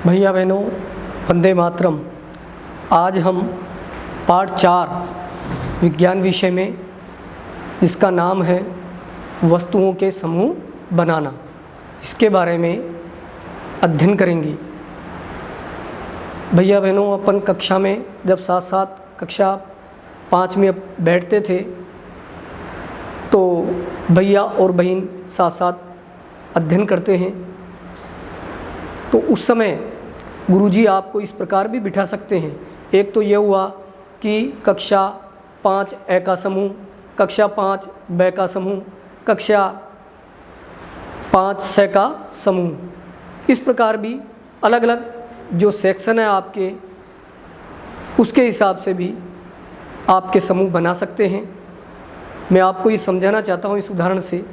भैया बहनों, वंदे मातरम। आज हम पार्ट 4 विज्ञान विषय में, जिसका नाम है वस्तुओं के समूह बनाना, इसके बारे में अध्ययन करेंगे। भैया बहनों, अपन कक्षा में जब साथ साथ कक्षा 5 में बैठते थे तो भैया और बहन साथ साथ अध्ययन करते हैं, तो उस समय गुरुजी आपको इस प्रकार भी बिठा सकते हैं। एक तो ये हुआ कि कक्षा 5 ए का समूह, कक्षा 5 ब का समूह, कक्षा 5 स का समूह। इस प्रकार भी अलग अलग जो सेक्शन है आपके, उसके हिसाब से भी आपके समूह बना सकते हैं। मैं आपको ये समझाना चाहता हूँ इस उदाहरण से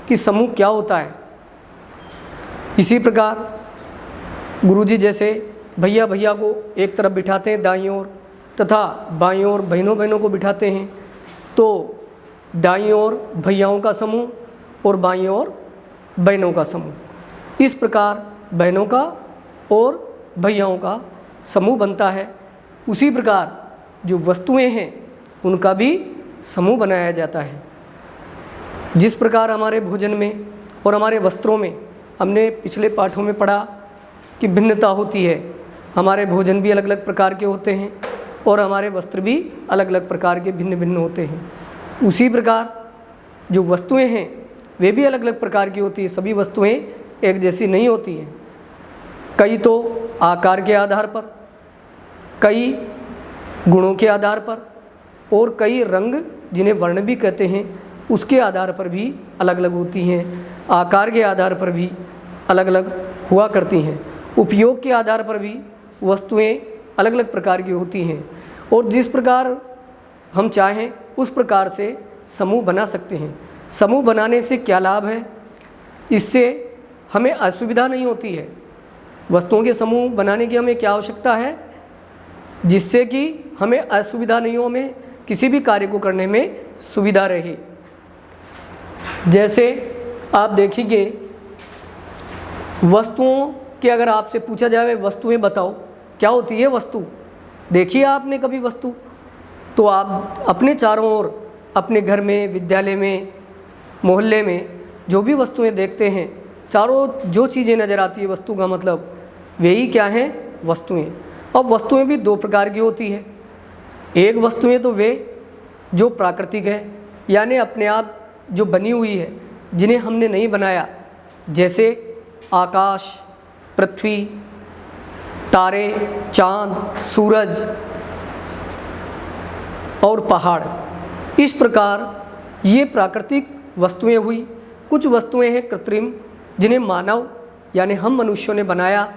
कि समूह क्या होता है। इसी प्रकार गुरुजी जैसे भैया भैया को एक तरफ बिठाते हैं दाईं ओर, तथा बाईं ओर बहनों बहनों को बिठाते हैं, तो दाईं ओर भैयाओं का समूह और बाईं ओर बहनों का समूह। इस प्रकार बहनों का और भैयाओं का समूह बनता है। उसी प्रकार जो वस्तुएं हैं उनका भी समूह बनाया जाता है। जिस प्रकार हमारे भोजन में और हमारे वस्त्रों में हमने पिछले पाठों में पढ़ा कि भिन्नता होती है, हमारे भोजन भी अलग अलग प्रकार के होते हैं और हमारे वस्त्र भी अलग अलग प्रकार के भिन्न भिन्न होते हैं। उसी प्रकार जो वस्तुएं हैं वे भी अलग अलग प्रकार की होती है। सभी वस्तुएं एक जैसी नहीं होती हैं। कई तो आकार के आधार पर, कई गुणों के आधार पर, और कई रंग जिन्हें वर्ण भी कहते हैं उसके आधार पर भी अलग अलग होती हैं। आकार के आधार पर भी अलग अलग हुआ करती हैं। उपयोग के आधार पर भी वस्तुएं अलग अलग प्रकार की होती हैं, और जिस प्रकार हम चाहें उस प्रकार से समूह बना सकते हैं। समूह बनाने से क्या लाभ है? इससे हमें असुविधा नहीं होती है। वस्तुओं के समूह बनाने की हमें क्या आवश्यकता है? जिससे कि हमें असुविधा नहीं हो, हमें किसी भी कार्य को करने में सुविधा रहे। जैसे आप देखिए, वस्तुओं कि अगर आपसे पूछा जाए वस्तुएं बताओ, क्या होती है वस्तु? देखिए आपने कभी वस्तु, तो आप अपने चारों ओर, अपने घर में, विद्यालय में, मोहल्ले में जो भी वस्तुएं देखते हैं, चारों जो चीज़ें नज़र आती है, वस्तु का मतलब वही क्या है? वस्तुएं। अब वस्तुएं भी दो प्रकार की होती है। एक वस्तुएं तो वे जो प्राकृतिक है, यानी अपने आप जो बनी हुई है, जिन्हें हमने नहीं बनाया, जैसे आकाश, पृथ्वी, तारे, चांद, सूरज और पहाड़। इस प्रकार ये प्राकृतिक वस्तुएं हुई। कुछ वस्तुएं हैं कृत्रिम, जिन्हें मानव यानी हम मनुष्यों ने बनाया।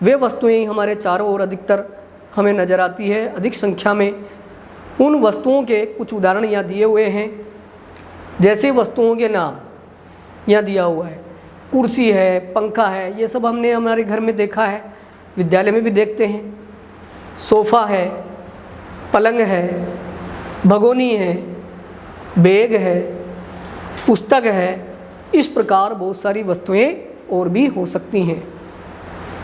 वे वस्तुएं हमारे चारों ओर अधिकतर हमें नज़र आती है, अधिक संख्या में। उन वस्तुओं के कुछ उदाहरण यहाँ दिए हुए हैं। जैसे वस्तुओं के नाम यहाँ दिया हुआ है, कुर्सी है, पंखा है, ये सब हमने हमारे घर में देखा है, विद्यालय में भी देखते हैं। सोफ़ा है, पलंग है, भगोनी है, बैग है, पुस्तक है। इस प्रकार बहुत सारी वस्तुएं और भी हो सकती हैं।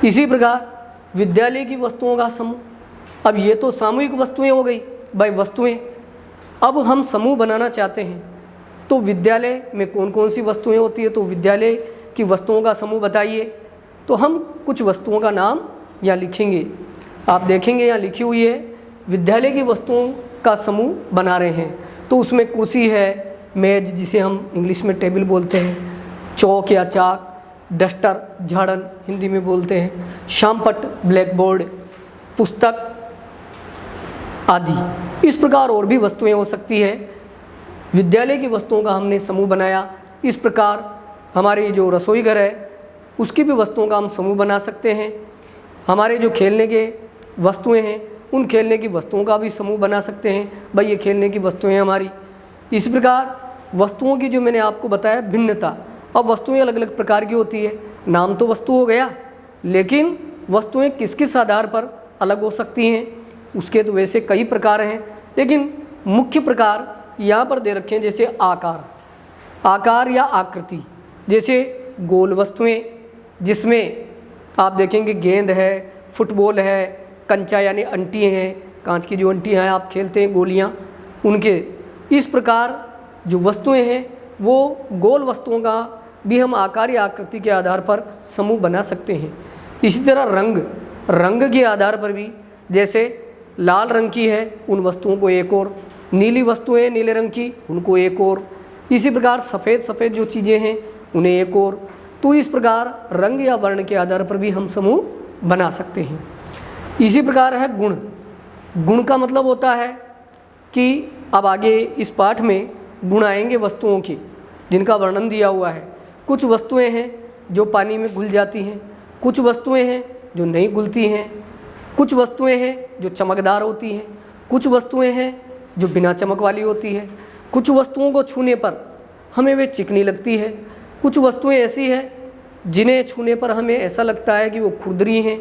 इसी प्रकार विद्यालय की वस्तुओं का समूह। अब ये तो सामूहिक वस्तुएं हो गई भाई, वस्तुएं। अब हम समूह बनाना चाहते हैं तो विद्यालय में कौन कौन सी वस्तुएं होती है, तो विद्यालय की वस्तुओं का समूह बताइए। तो हम कुछ वस्तुओं का नाम यहाँ लिखेंगे। आप देखेंगे यहाँ लिखी हुई है, विद्यालय की वस्तुओं का समूह बना रहे हैं। तो उसमें कुर्सी है, मेज जिसे हम इंग्लिश में टेबल बोलते हैं, चौक या चाक, डस्टर झाड़न हिंदी में बोलते हैं, शामपट ब्लैक बोर्ड, पुस्तक आदि। इस प्रकार और भी वस्तुएं हो सकती है। विद्यालय की वस्तुओं का हमने समूह बनाया। इस प्रकार हमारी जो रसोई घर है उसकी भी वस्तुओं का हम समूह बना सकते हैं। हमारे जो खेलने के वस्तुएं हैं उन खेलने की वस्तुओं का भी समूह बना सकते हैं, भाई ये खेलने की वस्तुएं हमारी। इस प्रकार वस्तुओं की जो मैंने आपको बताया भिन्नता। अब वस्तुएं अलग अलग प्रकार की होती है। नाम तो वस्तु हो गया, लेकिन वस्तुएं किस किस आधार पर अलग हो सकती हैं, उसके तो वैसे कई प्रकार हैं, लेकिन मुख्य प्रकार यहाँ पर दे रखे हैं। जैसे आकार या आकृति, जैसे गोल वस्तुएं जिसमें आप देखेंगे गेंद है, फुटबॉल है, कंचा यानी अंटी हैं, कांच की जो अंटियाँ हैं आप खेलते हैं गोलियाँ, उनके इस प्रकार जो वस्तुएं हैं वो गोल वस्तुओं का भी हम आकार या आकृति के आधार पर समूह बना सकते हैं। इसी तरह रंग के आधार पर भी, जैसे लाल रंग की है उन वस्तुओं को एक और, नीली वस्तुएं नीले रंग की उनको एक और, इसी प्रकार सफ़ेद जो चीज़ें हैं उन्हें एक और। तो इस प्रकार रंग या वर्ण के आधार पर भी हम समूह बना सकते हैं। इसी प्रकार है गुण का मतलब होता है कि अब आगे इस पाठ में गुण आएंगे वस्तुओं के, जिनका वर्णन दिया हुआ है। कुछ वस्तुएं हैं जो पानी में घुल जाती हैं, कुछ वस्तुएं हैं जो नहीं घुलती हैं, कुछ वस्तुएं हैं जो चमकदार होती हैं, कुछ वस्तुएं हैं जो बिना चमक वाली होती है, कुछ वस्तुओं को छूने पर हमें वे चिकनी लगती है, कुछ वस्तुएं ऐसी हैं जिन्हें छूने पर हमें ऐसा लगता है कि वो खुरदरी हैं।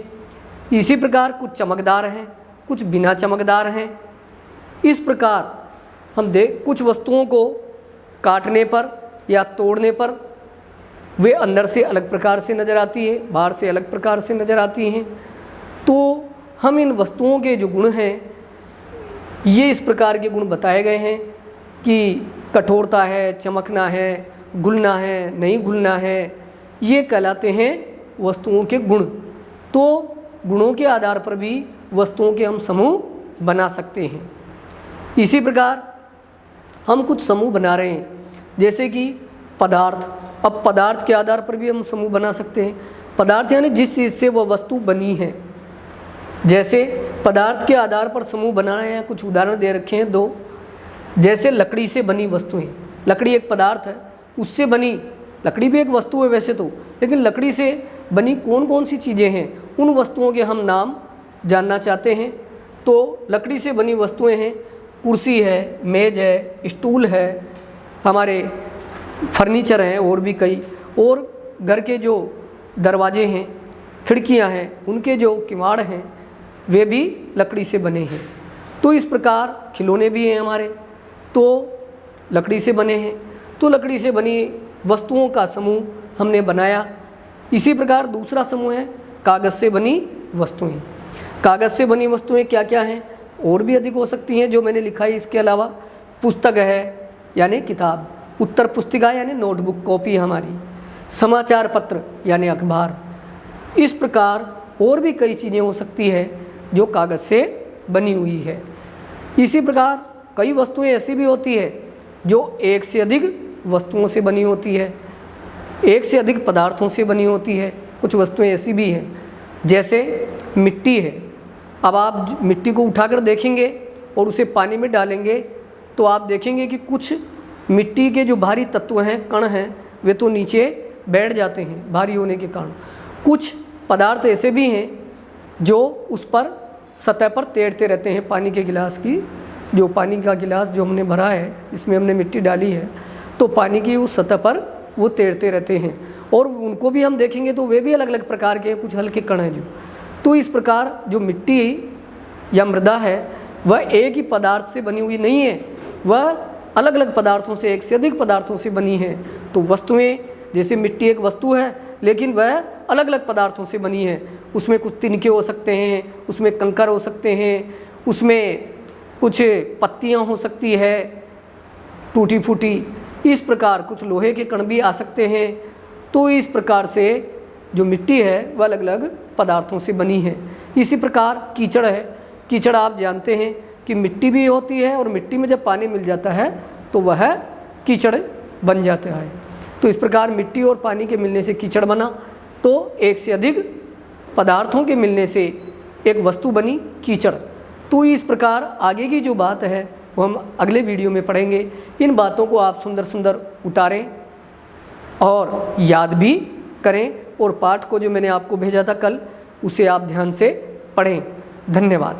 इसी प्रकार कुछ चमकदार हैं, कुछ बिना चमकदार हैं। इस प्रकार हम कुछ वस्तुओं को काटने पर या तोड़ने पर वे अंदर से अलग प्रकार से नज़र आती है, बाहर से अलग प्रकार से नज़र आती हैं। तो हम इन वस्तुओं के जो गुण हैं, ये इस प्रकार के गुण बताए गए हैं कि कठोरता है, चमकना है, घुलना है, नहीं घुलना है, ये कहलाते हैं वस्तुओं के गुण। तो गुणों के आधार पर भी वस्तुओं के हम समूह बना सकते हैं। इसी प्रकार हम कुछ समूह बना रहे हैं, जैसे कि पदार्थ। अब पदार्थ के आधार पर भी हम समूह बना सकते हैं। पदार्थ यानी जिस चीज़ से वह वस्तु बनी है। जैसे पदार्थ के आधार पर समूह बना रहे हैं, कुछ उदाहरण दे रखे हैं दो। जैसे लकड़ी से बनी वस्तुएं, लकड़ी एक पदार्थ है, उससे बनी, लकड़ी भी एक वस्तु है वैसे तो, लेकिन लकड़ी से बनी कौन कौन सी चीज़ें हैं, उन वस्तुओं के हम नाम जानना चाहते हैं। तो लकड़ी से बनी वस्तुएं हैं, कुर्सी है, मेज है, स्टूल है, हमारे फर्नीचर हैं, और भी कई, और घर के जो दरवाजे हैं, खिड़कियां हैं, उनके जो किवाड़ हैं वे भी लकड़ी से बने हैं। तो इस प्रकार खिलौने भी हैं हमारे, तो लकड़ी से बने हैं। तो लकड़ी से बनी वस्तुओं का समूह हमने बनाया। इसी प्रकार दूसरा समूह है कागज़ से बनी वस्तुएं। कागज़ से बनी वस्तुएं क्या क्या हैं, और भी अधिक हो सकती हैं जो मैंने लिखा है। इसके अलावा पुस्तक है यानी किताब, उत्तर पुस्तिका यानी नोटबुक कॉपी हमारी, समाचार पत्र यानी अखबार। इस प्रकार और भी कई चीज़ें हो सकती है जो कागज़ से बनी हुई है। इसी प्रकार कई वस्तुएं ऐसी भी होती है जो एक से अधिक वस्तुओं से बनी होती है, एक से अधिक पदार्थों से बनी होती है। कुछ वस्तुएं ऐसी भी हैं, जैसे मिट्टी है। अब आप मिट्टी को उठाकर देखेंगे और उसे पानी में डालेंगे तो आप देखेंगे कि कुछ मिट्टी के जो भारी तत्व हैं, कण हैं, वे तो नीचे बैठ जाते हैं भारी होने के कारण। कुछ पदार्थ ऐसे भी हैं जो उस पर सतह पर तैरते रहते हैं। पानी के गिलास की, जो पानी का गिलास जो हमने भरा है, इसमें हमने मिट्टी डाली है, तो पानी की उस सतह पर वो तैरते रहते हैं। और उनको भी हम देखेंगे तो वे भी अलग अलग प्रकार के, कुछ हल्के कण हैं जो। तो इस प्रकार जो मिट्टी या मृदा है वह एक ही पदार्थ से बनी हुई नहीं है, वह अलग अलग पदार्थों से, एक से अधिक पदार्थों से बनी है। तो वस्तुएं, जैसे मिट्टी एक वस्तु है लेकिन वह अलग अलग पदार्थों से बनी है। उसमें कुछ तिनके हो सकते हैं, उसमें कंकर हो सकते हैं, उसमें कुछ पत्तियां हो सकती है टूटी फूटी, इस प्रकार कुछ लोहे के कण भी आ सकते हैं। तो इस प्रकार से जो मिट्टी है वह अलग अलग पदार्थों से बनी है। इसी प्रकार कीचड़ है। कीचड़ आप जानते हैं कि मिट्टी भी होती है, और मिट्टी में जब पानी मिल जाता है तो वह कीचड़ बन जाता है। तो इस प्रकार मिट्टी और पानी के मिलने से कीचड़ बना, तो एक से अधिक पदार्थों के मिलने से एक वस्तु बनी कीचड़। तो इस प्रकार आगे की जो बात है वो हम अगले वीडियो में पढ़ेंगे। इन बातों को आप सुंदर सुंदर उतारें और याद भी करें, और पाठ को जो मैंने आपको भेजा था कल, उसे आप ध्यान से पढ़ें। धन्यवाद।